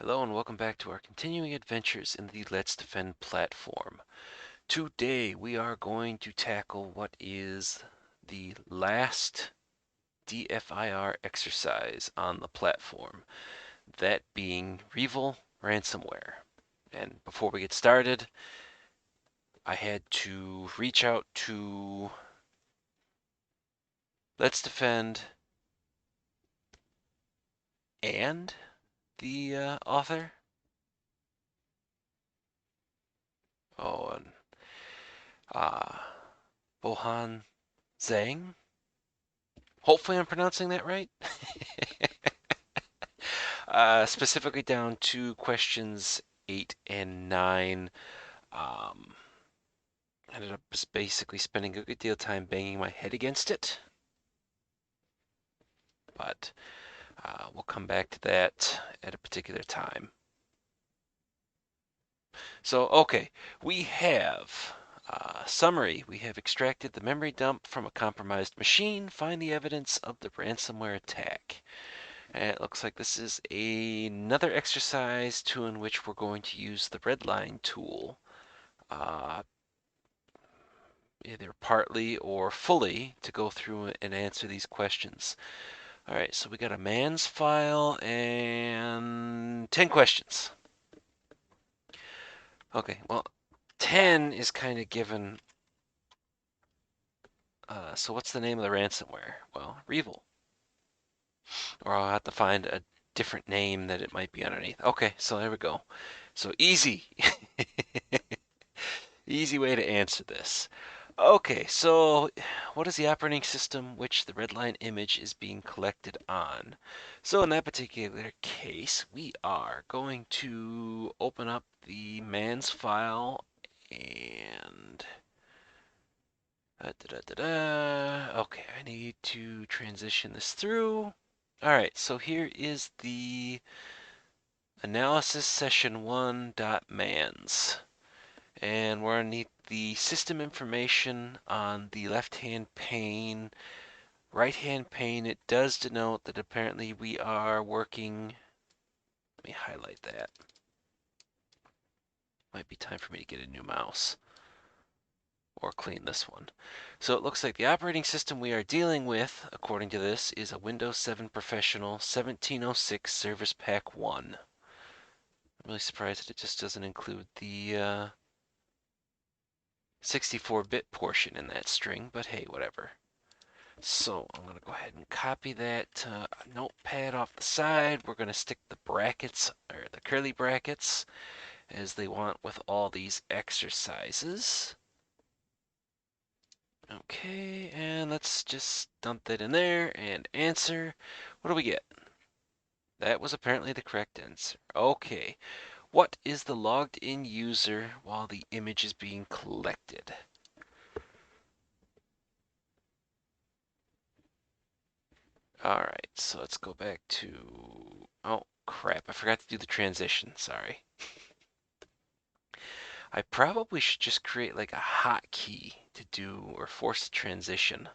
Hello and welcome back to our continuing adventures in the Let's Defend platform. Today we are going to tackle what is the last DFIR exercise on the platform, that being REvil ransomware. And before we get started, I had to reach out to Let's Defend and the author. And uh, Bohan Zhang. Hopefully I'm pronouncing that right. Specifically down to questions 8 and 9. Um, Ended up just basically spending a good deal of time banging my head against it. But we'll come back to that at a particular time. So, okay, we have summary. We have extracted the memory dump from a compromised machine. Find the evidence of the ransomware attack. And it looks like this is another exercise in which we're going to use the RedLine tool, either partly or fully, to go through and answer these questions. All right, so we got a man's file and 10 questions. Okay, well, 10 is kind of given. So what's the name of the ransomware? Well, REvil. Or I'll have to find a different name that it might be underneath. Okay, so there we go. So easy. Easy way to answer this. Okay, so what is the operating system which the RedLine image is being collected on? So in that particular case, we are going to open up the man's file and okay, I need to transition this through. All right, so here is the analysis session 1.mans. And we're underneath the system information on the left-hand pane. Right-hand pane, it does denote that apparently we are working. Let me highlight that. Might be time for me to get a new mouse or clean this one. So it looks like the operating system we are dealing with, according to this, is a Windows 7 Professional 1706 Service Pack 1. I'm really surprised that it just doesn't include the 64-bit portion in that string, but hey, whatever. So I'm going to go ahead and copy that notepad off the side. We're going to stick the brackets, or the curly brackets, as they want with all these exercises. Okay, and let's just dump that in there and answer. What do we get? That was apparently the correct answer. Okay, what is the logged in user while the image is being collected? All right, so let's go back to, oh crap, I forgot to do the transition, sorry. I probably should just create like a hotkey to do or force the transition.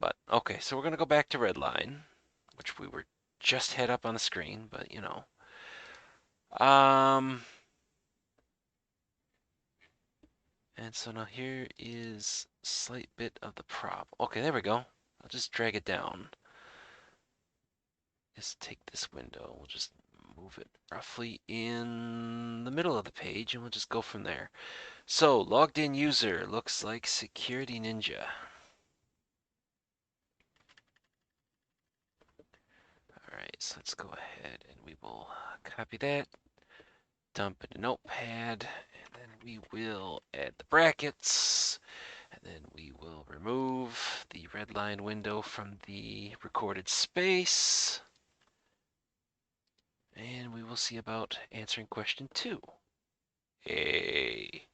But okay, so we're gonna go back to RedLine, which we were just had up on the screen, but you know. And so now here is a slight bit of the prop. Okay, there we go. I'll just drag it down. Just take this window. We'll just move it roughly in the middle of the page and we'll just go from there. So, logged in user looks like Security Ninja. Alright, so let's go ahead and we will copy that, dump it in Notepad, and then we will add the brackets, and then we will remove the RedLine window from the recorded space, and we will see about answering question 2. Hey.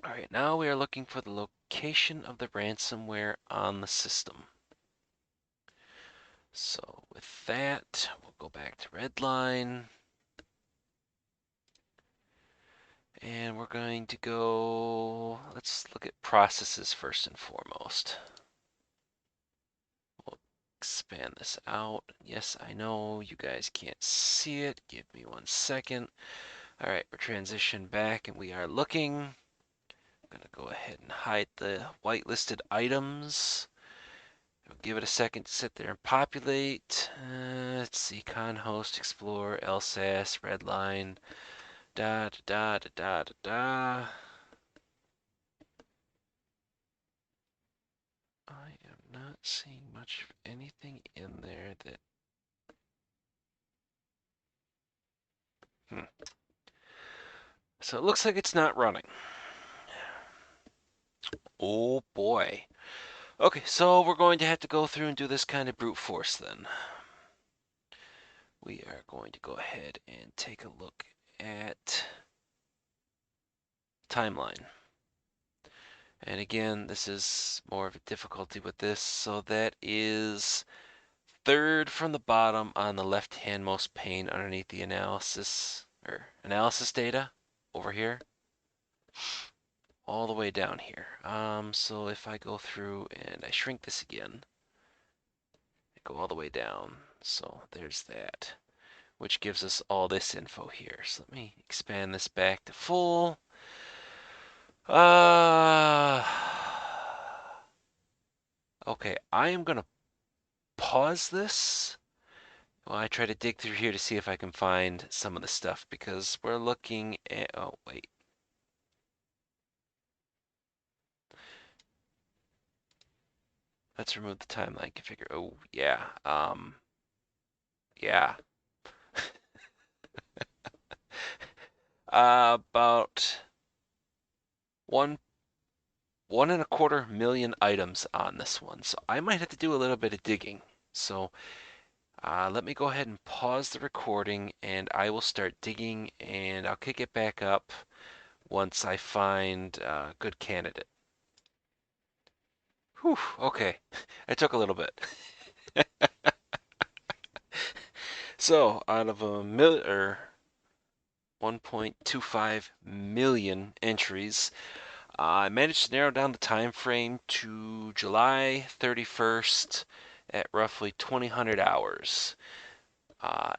Alright, now we are looking for the location of the ransomware on the system. So with that, we'll go back to RedLine. And we're going to go, let's look at processes first and foremost. We'll expand this out. Yes, I know you guys can't see it. Give me 1 second. All right, we're transitioned back and we are looking. I'm gonna go ahead and hide the whitelisted items. We'll give it a second to sit there and populate. Let's see, con host, explore, LSAS, RedLine, da da da da da da. I am not seeing much of anything in there that. So it looks like it's not running. Oh boy. Okay, so we're going to have to go through and do this kind of brute force then. We are going to go ahead and take a look at timeline. And again, this is more of a difficulty with this. So that is third from the bottom on the left-handmost pane underneath the analysis or analysis data over here, all the way down here. So if I go through and I shrink this again, I go all the way down. So there's that, which gives us all this info here. So let me expand this back to full. Okay, I am gonna pause this while I try to dig through here to see if I can find some of the stuff because we're looking at, oh wait. Let's remove the timeline configure. Oh yeah, yeah. About one 1.25 million items on this one, so I might have to do a little bit of digging. So let me go ahead and pause the recording and I will start digging and I'll kick it back up once I find a good candidate. Whew, okay. It took a little bit. So out of a 1.25 million entries, I managed to narrow down the time frame to July 31st at roughly 2000 hours.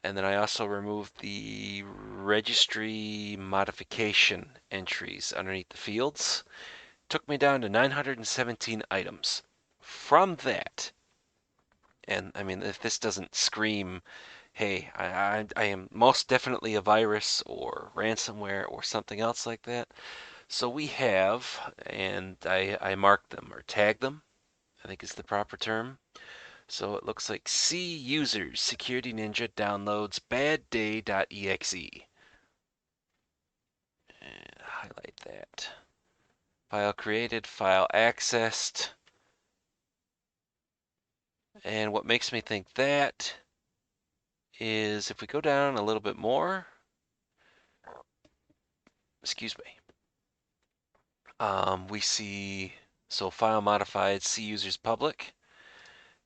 And then I also removed the registry modification entries underneath the fields. Took me down to 917 items. From that, and I mean, if this doesn't scream, hey, I am most definitely a virus or ransomware or something else like that. So we have, and I marked them or tagged them, I think is the proper term. So it looks like C users Security Ninja downloads badday.exe. And highlight that. File created, file accessed. And what makes me think that is if we go down a little bit more, excuse me, we see, so file modified, C users public.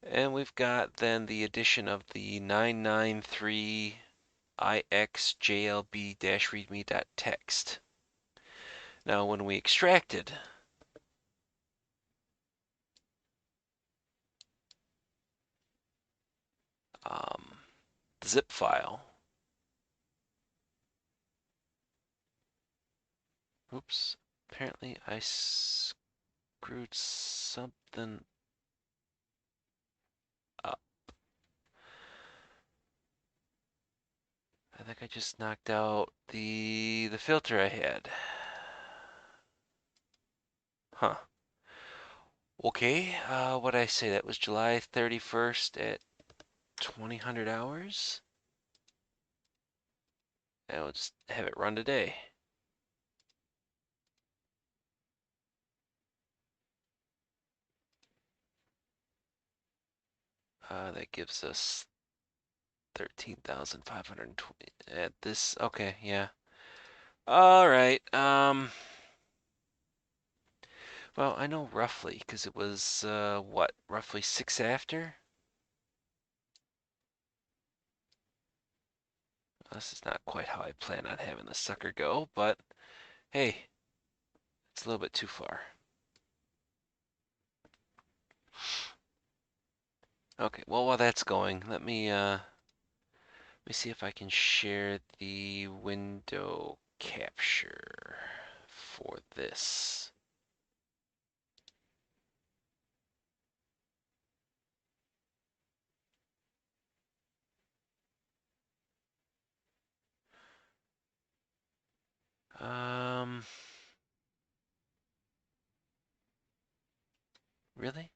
And we've got then the addition of the 993 ixjlb-readme.txt. Now when we extracted the zip file, oops, apparently I screwed something up. I think I just knocked out the filter I had. Huh. Okay, what did I say? That was July 31st at 2000 hours? And we'll just have it run today. That gives us 13,520 at this. Okay, yeah. All right. Well, I know roughly because it was what, roughly 6 after? This is not quite how I plan on having the sucker go, but hey, it's a little bit too far. Okay, well, while that's going, let me see if I can share the window capture for this. Really?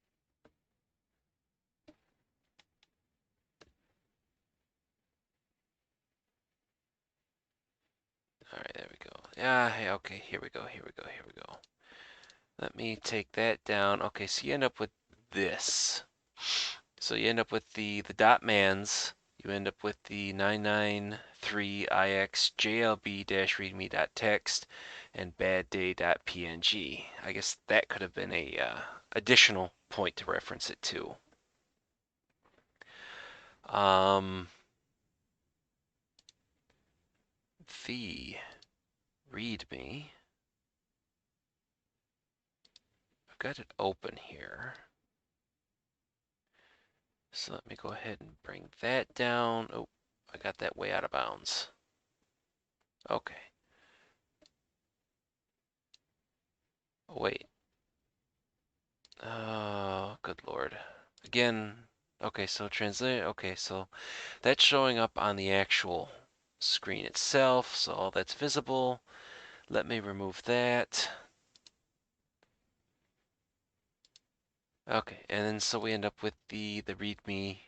All right, there we go. Yeah, hey, okay, here we go, here we go, here we go. Let me take that down. Okay, so you end up with this. So you end up with the dot mans. You end up with the 993ix jlb-readme.txt and badday.png. I guess that could have been a additional point to reference it to. The README. I've got it open here. So let me go ahead and bring that down. Oh, I got that way out of bounds. Okay. Oh, wait. Oh, good Lord. Again, okay, so translate. Okay, so that's showing up on the actual screen itself, so all that's visible. Let me remove that. Okay, and then so we end up with the README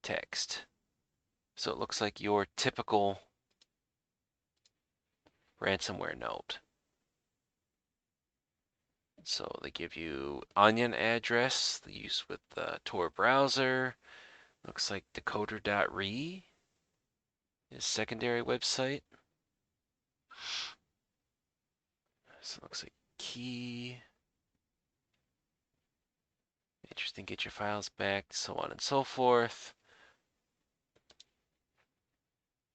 text. So it looks like your typical ransomware note. So they give you onion address, the use with the Tor browser. Looks like decoder.re is secondary website. So it looks like key. Interesting, get your files back, so on and so forth.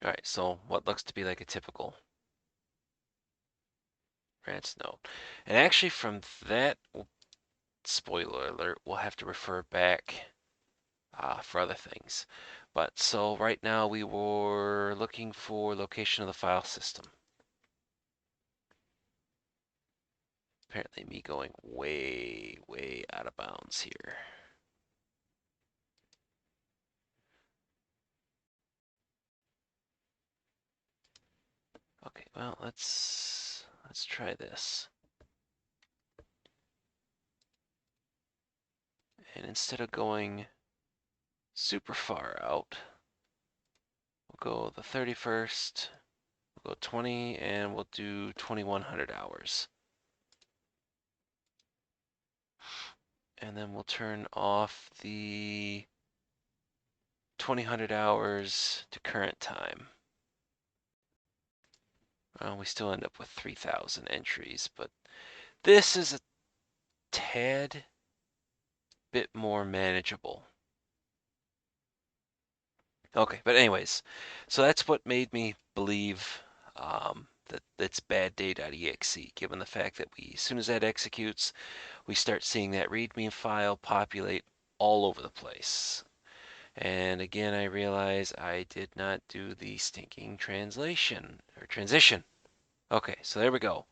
All right, so what looks to be like a typical rants note. And actually from that, spoiler alert, we'll have to refer back for other things. But so right now we were looking for location of the file system. Apparently me going way, way out of bounds here. Okay, well, let's try this. And instead of going super far out, we'll go the 31st, we'll go 20, and we'll do 2100 hours. And then we'll turn off the 2000 hours to current time. Well, we still end up with 3000 entries, but this is a tad bit more manageable. Okay, but anyways, so that's what made me believe that that's badday.exe, given the fact that as soon as that executes, we start seeing that README file populate all over the place. And again, I realize I did not do the stinking translation or transition. Okay, so there we go.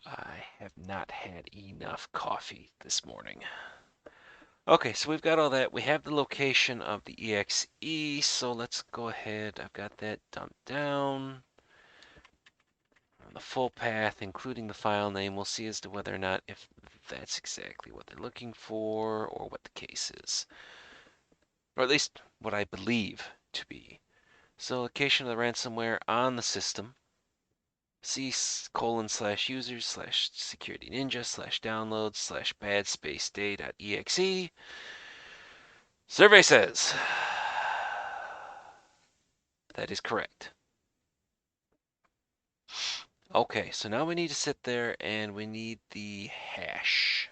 I have not had enough coffee this morning. Okay, so we've got all that. We have the location of the exe, so let's go ahead. I've got that dumped down. The full path, including the file name, we'll see as to whether or not if that's exactly what they're looking for or what the case is. Or at least what I believe to be. So location of the ransomware on the system. C:/users /security ninja /downloads /bad space day.exe. Survey says that is correct. Okay, so now we need to sit there and we need the hash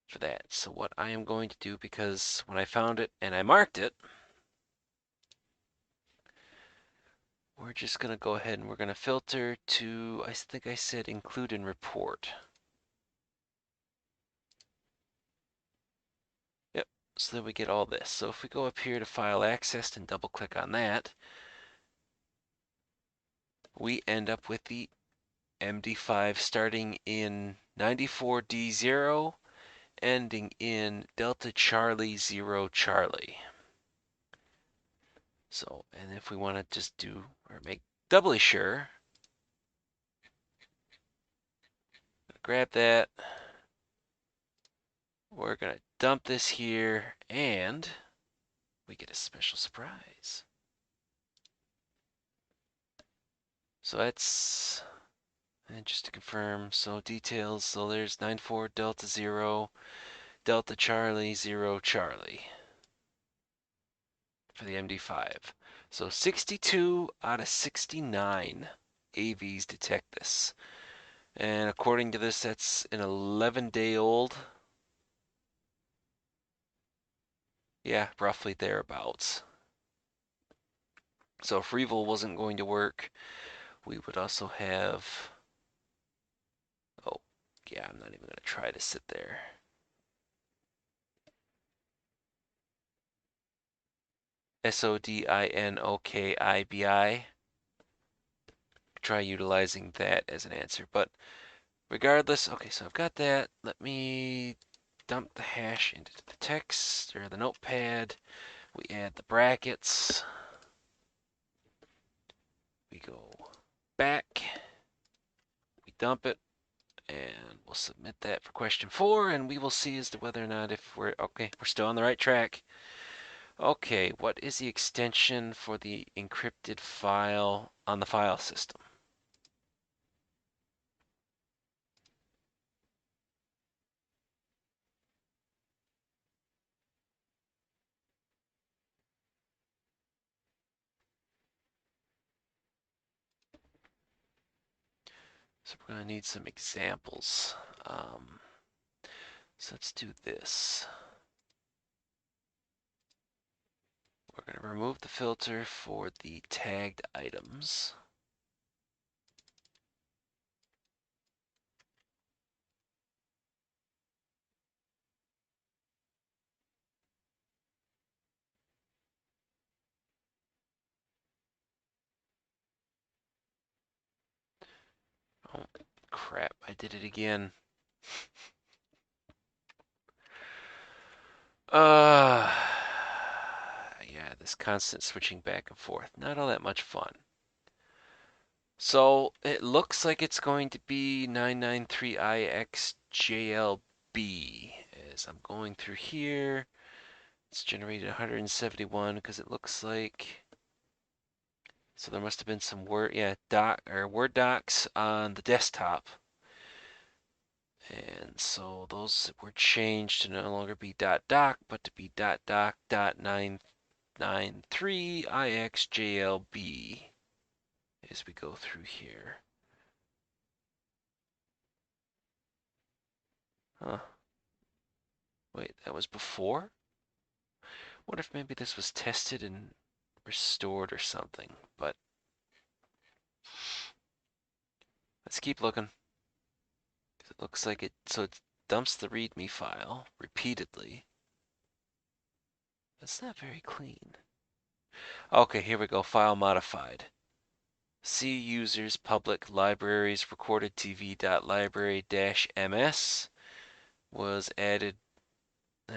for that. So what I am going to do, because when I found it and I marked it, we're just going to go ahead and we're going to filter to, I think I said include in report. Yep, so that we get all this. So if we go up here to file accessed and double click on that, we end up with the MD5 starting in 94D0, ending in Delta Charlie 0 Charlie. So, and if we want to just do, or make doubly sure, grab that, we're going to dump this here, and we get a special surprise. So that's, and just to confirm, so details, so there's 94 Delta 0, Delta Charlie 0 Charlie for the MD5. So 62 out of 69 AVs detect this. And according to this, that's an 11-day-old. Yeah, roughly thereabouts. So if REvil wasn't going to work, we would also have, oh, yeah, I'm not even going to try to sit there. SODINOKIBI. Try utilizing that as an answer. But regardless, okay, so I've got that. Let me dump the hash into the text or the notepad. We add the brackets. We go back. We dump it. And we'll submit that for question 4, and we will see as to whether or not if we're, okay, we're still on the right track. Okay, what is the extension for the encrypted file on the file system? So we're going to need some examples. So let's do this. We're going to remove the filter for the tagged items. Oh, crap, I did it again. Yeah, this constant switching back and forth, not all that much fun. So it looks like it's going to be 993IXJLB. As I'm going through here, it's generated 171 because it looks like, so there must have been some Word, yeah, Word docs on the desktop. And so those were changed to no longer be .doc, but to be .doc.993IXJLB as we go through here. Huh. Wait, that was before? What if maybe this was tested and restored or something? But let's keep looking. It looks like it, so it dumps the README file repeatedly. That's not very clean. Okay, here we go, file modified. C users public libraries recorded tv.library-ms was added,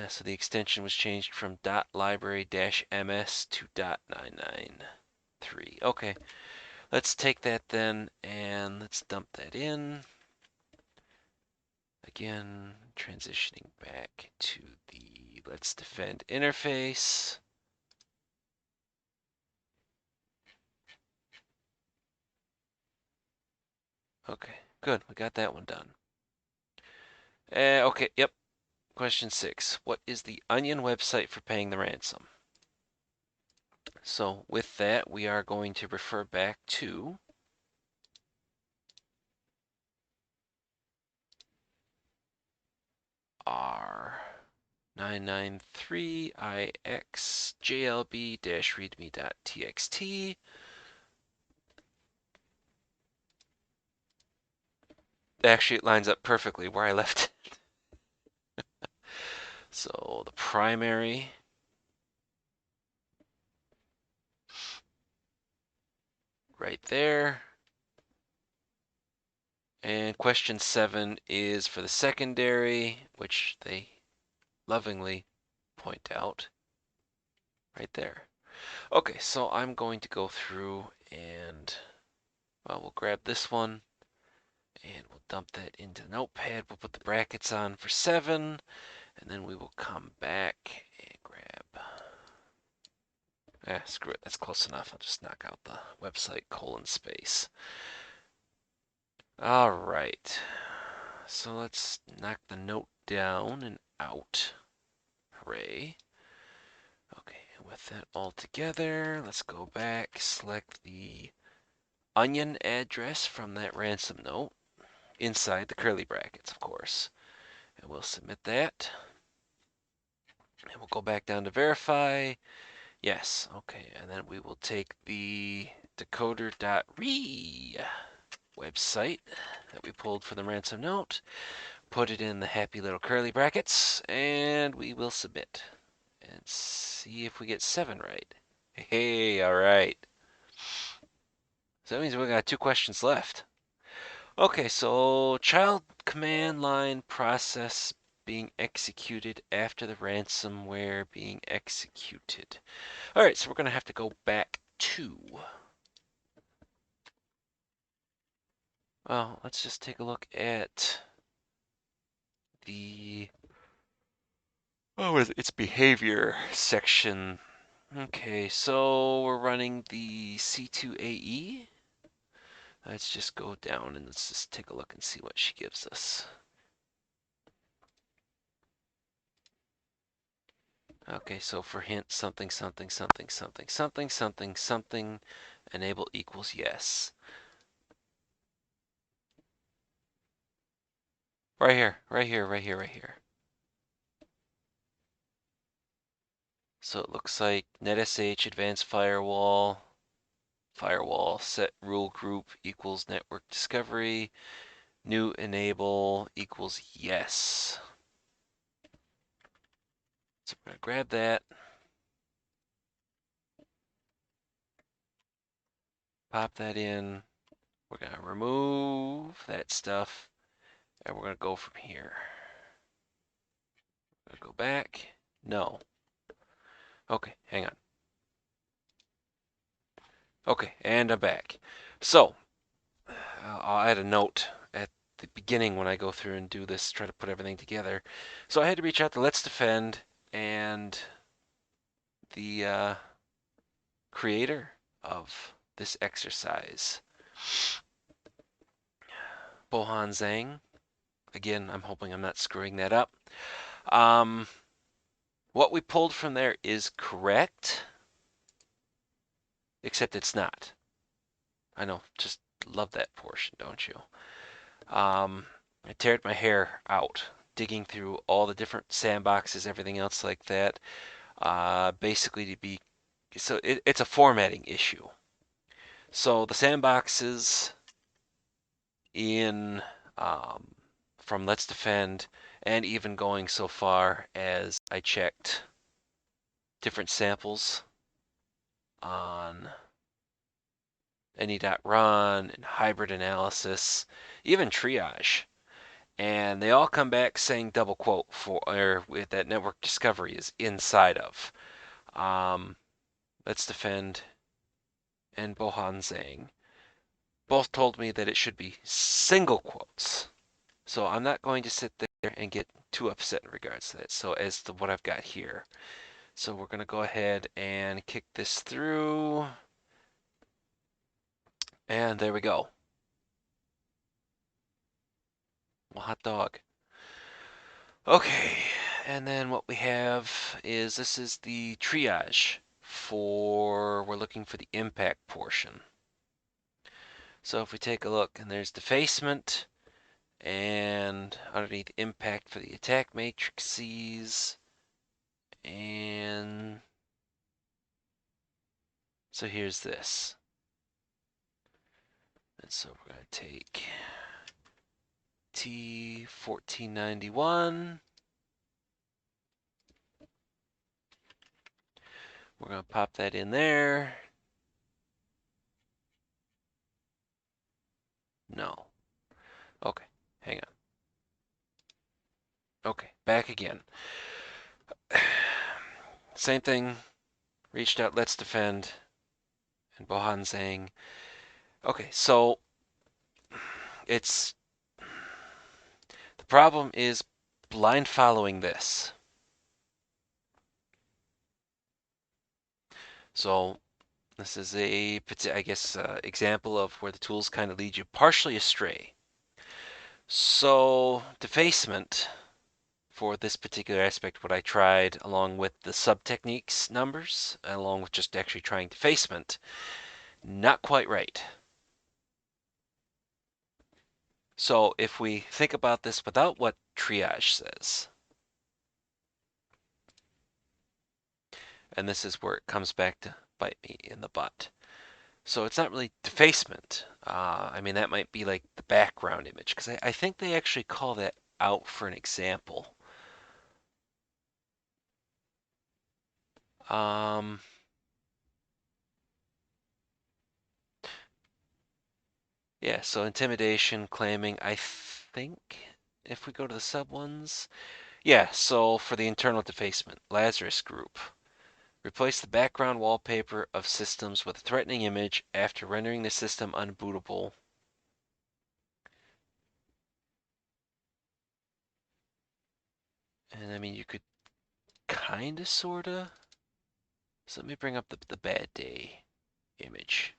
so the extension was changed from .library-ms to .993. Okay, let's take that then and let's dump that in. Again, transitioning back to the Let's Defend interface. Okay, good, we got that one done. Okay, yep. Question 6. What is the Onion website for paying the ransom? So with that, we are going to refer back to our 993IXJLB-readme.txt. Actually, it lines up perfectly where I left it. So the primary, right there. And question 7 is for the secondary, which they lovingly point out right there. Okay, so I'm going to go through and, well, we'll grab this one and we'll dump that into Notepad. We'll put the brackets on for 7, and then we will come back and grab, screw it, that's close enough. I'll just knock out the website :space. All right, so let's knock the note down and out. Hooray. Okay, with that all together, let's go back, select the onion address from that ransom note, inside the curly brackets, of course. And we'll submit that. And we'll go back down to verify. Yes, okay, and then we will take the decoder.re website that we pulled for the ransom note, put it in the happy little curly brackets, and we will submit. And see if we get 7 right. Hey, all right. So that means we got 2 questions left. Okay, so child command line process being executed after the ransomware being executed. All right, so we're going to have to go back to, well, let's just take a look at the, oh, what is it? It's behavior section. Okay, so we're running the C2AE. Let's just go down and let's just take a look and see what she gives us. Okay, so for hint something something something something something something something enable equals yes. Right here, right here, right here, right here. So it looks like NetSH advanced firewall, firewall set rule group equals network discovery, new enable equals yes. So we're gonna grab that, pop that in. We're gonna remove that stuff, and we're gonna go from here. Go back. No. Okay, hang on. Okay, and I'm back. So, I'll add a note at the beginning when I go through and do this, try to put everything together. So I had to reach out to Let's Defend and the creator of this exercise, Bohan Zhang. Again, I'm hoping I'm not screwing that up. What we pulled from there is correct, except it's not. I know, just love that portion, don't you? I teared my hair out digging through all the different sandboxes, everything else like that. Basically to be, so it's a formatting issue. So the sandboxes in from Let's Defend, and even going so far as I checked different samples on any.run and hybrid analysis, even triage. And they all come back saying double quote for, or with that network discovery is inside of. Let's Defend and Bohan Zhang both told me that it should be single quotes. So I'm not going to sit there and get too upset in regards to that. So as to what I've got here. So we're going to go ahead and kick this through. And there we go. Well, hot dog. Okay, and then what we have is this is the triage for, we're looking for the impact portion. So if we take a look, and there's defacement, and underneath impact for the attack matrices, and so here's this. And so we're going to take T1491. We're going to pop that in there. No. Okay, hang on. Okay, back again. Same thing. Reached out, let's defend. And Bohan saying, okay, so it's the problem is blind following this. So this is a, I guess, example of where the tools kind of lead you partially astray. So defacement for this particular aspect, what I tried along with the sub-techniques numbers, along with just actually trying defacement, not quite right. So if we think about this without what triage says, and this is where it comes back to bite me in the butt. So it's not really defacement. I mean, that might be like the background image, because I think they actually call that out for an example. Um, yeah, so intimidation, claiming, I think if we go to the sub ones, yeah, so for the internal defacement, Lazarus group. Replace the background wallpaper of systems with a threatening image after rendering the system unbootable. And I mean, you could kinda, sorta. So let me bring up the bad day image.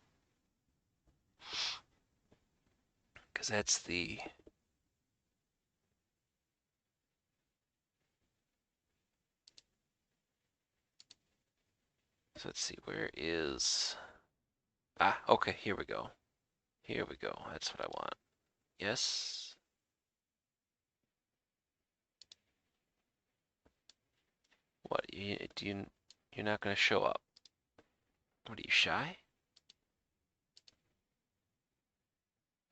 Because that's the... So let's see, where is... Ah, okay, here we go. Here we go, that's what I want. Yes. What, you're not gonna show up? What, are you shy?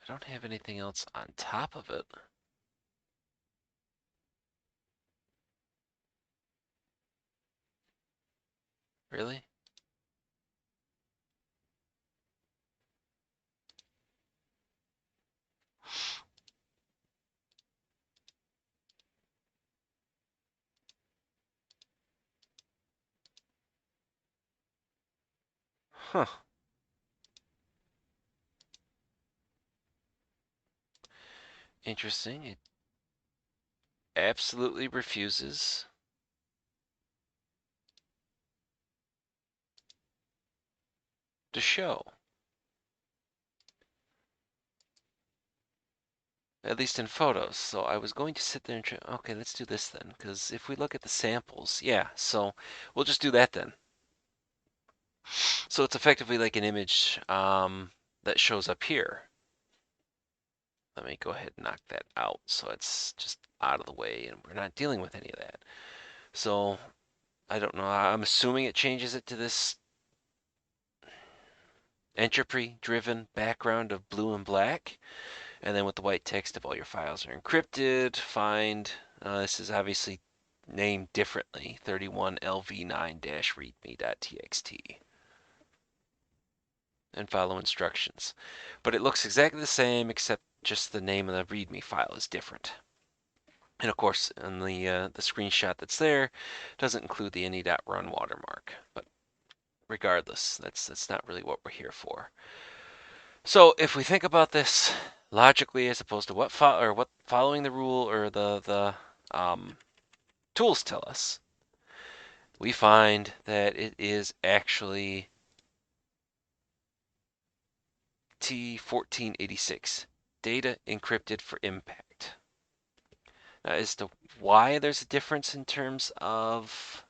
I don't have anything else on top of it. Really? Huh. Interesting. It absolutely refuses to show. At least in photos. So I was going to sit there and try, okay, let's do this then. Because if we look at the samples, yeah, so we'll just do that then. So it's effectively like an image that shows up here. Let me go ahead and knock that out so it's just out of the way and we're not dealing with any of that. So I don't know. I'm assuming it changes it to this entropy-driven background of blue and black. And then with the white text of all your files are encrypted, find, this is obviously named differently, 31lv9-readme.txt, and follow instructions. But it looks exactly the same, except just the name of the readme file is different. And of course, in the screenshot that's there, doesn't include the any.run watermark. But regardless, that's not really what we're here for. So if we think about this logically, as opposed to what following the rule or the tools tell us, we find that it is actually T1486, data encrypted for impact. Now, as to why there's a difference in terms of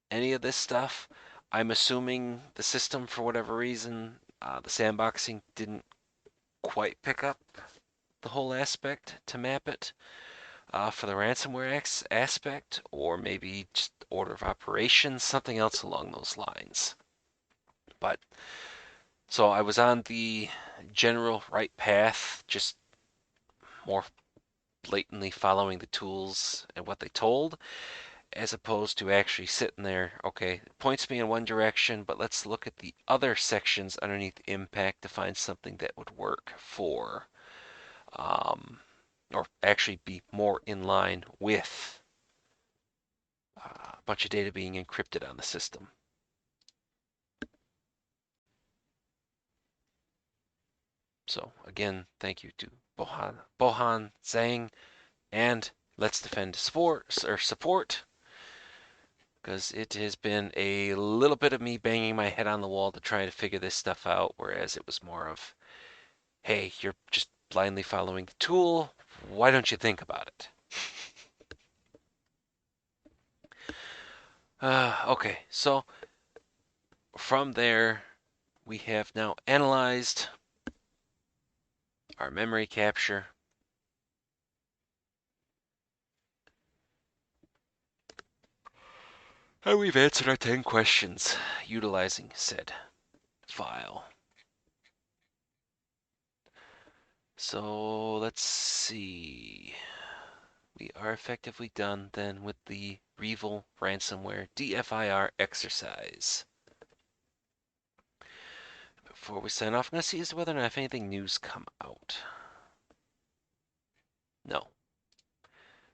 any of this stuff, I'm assuming the system, for whatever reason, the sandboxing didn't quite pick up the whole aspect to map it. For the ransomware aspect, or maybe just order of operations, something else along those lines. But so I was on the general right path, just more blatantly following the tools and what they told, as opposed to actually sitting there, okay, it points me in one direction, but let's look at the other sections underneath impact to find something that would work for, or actually be more in line with a bunch of data being encrypted on the system. So again, thank you to Bohan Zhang and Let's Defend support, because it has been a little bit of me banging my head on the wall to try to figure this stuff out, whereas it was more of, hey, you're just blindly following the tool. Why don't you think about it? Okay, so from there, we have now analyzed our memory capture. And we've answered our 10 questions utilizing said file. So let's see. We are effectively done then with the REvil ransomware DFIR exercise. Before we sign off, I'm going to see as to whether or not if anything new's come out. No.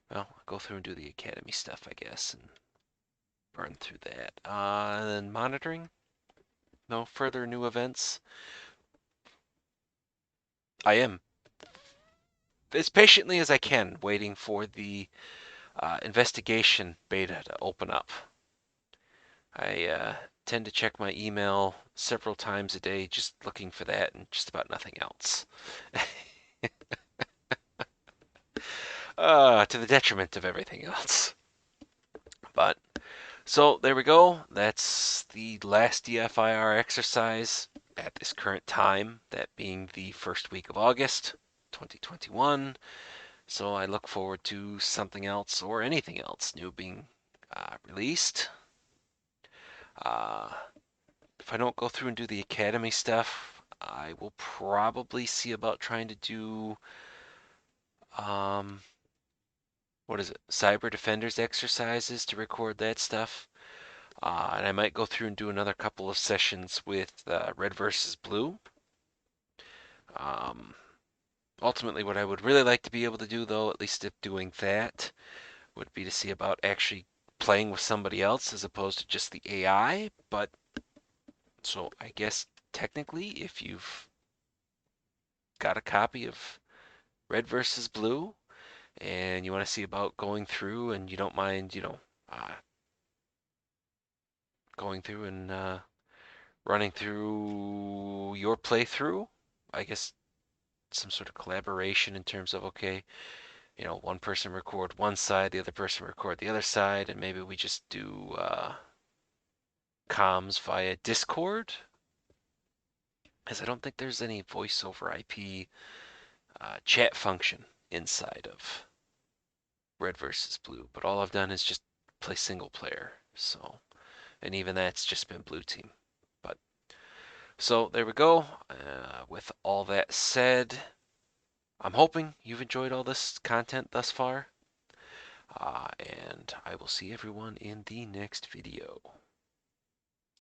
Well, I'll go through and do the academy stuff, I guess, and burn through that. And then monitoring. No further new events. I am, as patiently as I can, waiting for the investigation beta to open up. I tend to check my email several times a day just looking for that and just about nothing else. To the detriment of everything else. But, so there we go. That's the last DFIR exercise at this current time, that being the first week of August 2021. So I look forward to something else or anything else new being released. If I don't go through and do the academy stuff, I will probably see about trying to do what is it, cyber defenders exercises to record that stuff. And I might go through and do another couple of sessions with red versus blue. Ultimately, what I would really like to be able to do, though, at least if doing that, would be to see about actually playing with somebody else as opposed to just the AI. But so I guess technically, if you've got a copy of red versus blue and you want to see about going through and you don't mind, going through and running through your playthrough, I guess some sort of collaboration in terms of, okay, one person record one side, the other person record the other side, and maybe we just do comms via Discord, as I don't think there's any voice over IP chat function inside of red versus blue, but all I've done is just play single player, so, and even that's just been blue team. But so there we go. With all that said, I'm hoping you've enjoyed all this content thus far, and I will see everyone in the next video.